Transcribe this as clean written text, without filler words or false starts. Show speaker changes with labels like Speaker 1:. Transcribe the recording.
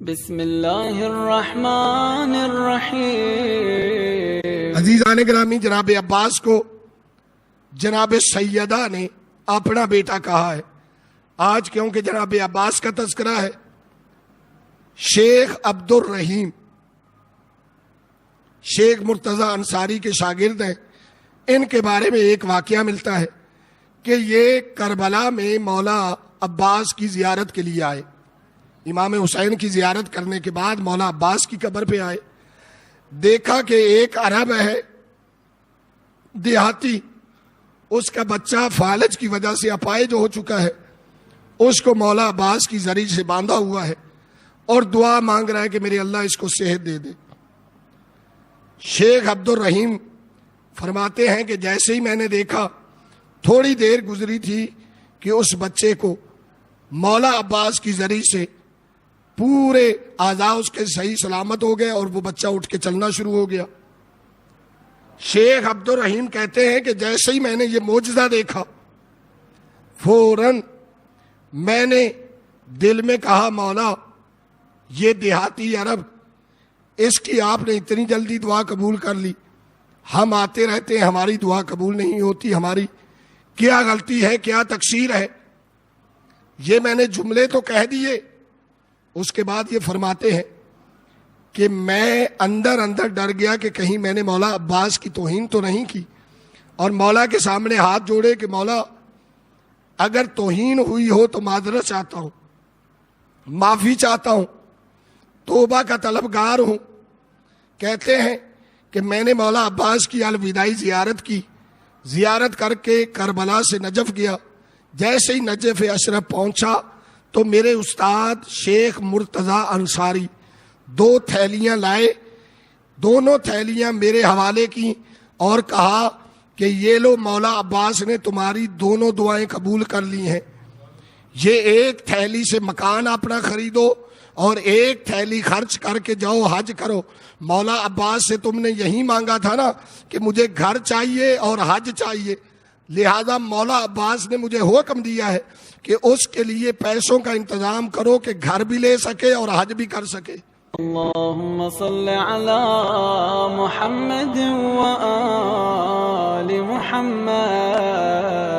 Speaker 1: بسم اللہ الرحمن الرحیم۔
Speaker 2: عزیزان گرامی، جناب عباس کو جناب سیدہ نے اپنا بیٹا کہا ہے۔ آج کیونکہ جناب عباس کا تذکرہ ہے، شیخ عبد الرحیم شیخ مرتضی انصاری کے شاگرد ہیں۔ ان کے بارے میں ایک واقعہ ملتا ہے کہ یہ کربلا میں مولا عباس کی زیارت کے لیے آئے۔ امام حسین کی زیارت کرنے کے بعد مولا عباس کی قبر پہ آئے، دیکھا کہ ایک عرب ہے دیہاتی، اس کا بچہ فالج کی وجہ سے اپائج ہو چکا ہے، اس کو مولا عباس کی زری سے باندھا ہوا ہے اور دعا مانگ رہا ہے کہ میرے اللہ اس کو صحت دے دے۔ شیخ عبد الرحیم فرماتے ہیں کہ جیسے ہی میں نے دیکھا، تھوڑی دیر گزری تھی کہ اس بچے کو مولا عباس کی زری سے پورے اعضاء اس کے صحیح سلامت ہو گئے اور وہ بچہ اٹھ کے چلنا شروع ہو گیا۔ شیخ عبد الرحیم کہتے ہیں کہ جیسے ہی میں نے یہ معجزہ دیکھا، فوراً میں نے دل میں کہا، مولا یہ دیہاتی عرب، اس کی آپ نے اتنی جلدی دعا قبول کر لی، ہم آتے رہتے ہیں، ہماری دعا قبول نہیں ہوتی، ہماری کیا غلطی ہے، کیا تقصیر ہے؟ یہ میں نے جملے تو کہہ دیے۔ اس کے بعد یہ فرماتے ہیں کہ میں اندر اندر ڈر گیا کہ کہیں میں نے مولا عباس کی توہین تو نہیں کی، اور مولا کے سامنے ہاتھ جوڑے کہ مولا اگر توہین ہوئی ہو تو معذرت چاہتا ہوں، معافی چاہتا ہوں، توبہ کا طلبگار ہوں۔ کہتے ہیں کہ میں نے مولا عباس کی الوداعی زیارت کی، زیارت کر کے کربلا سے نجف گیا۔ جیسے ہی نجف اشرف پہنچا تو میرے استاد شیخ مرتضی انصاری 2 تھیلیاں لائے، دونوں تھیلیاں میرے حوالے کی اور کہا کہ یہ لو، مولا عباس نے تمہاری دونوں دعائیں قبول کر لی ہیں، یہ ایک تھیلی سے مکان اپنا خریدو اور ایک تھیلی خرچ کر کے جاؤ حج کرو۔ مولا عباس سے تم نے یہی مانگا تھا نا کہ مجھے گھر چاہیے اور حج چاہیے، لہذا مولا عباس نے مجھے حکم دیا ہے کہ اس کے لیے پیسوں کا انتظام کرو کہ گھر بھی لے سکے اور حج بھی کر سکے۔
Speaker 1: اللہم صل علی محمد و آل محمد۔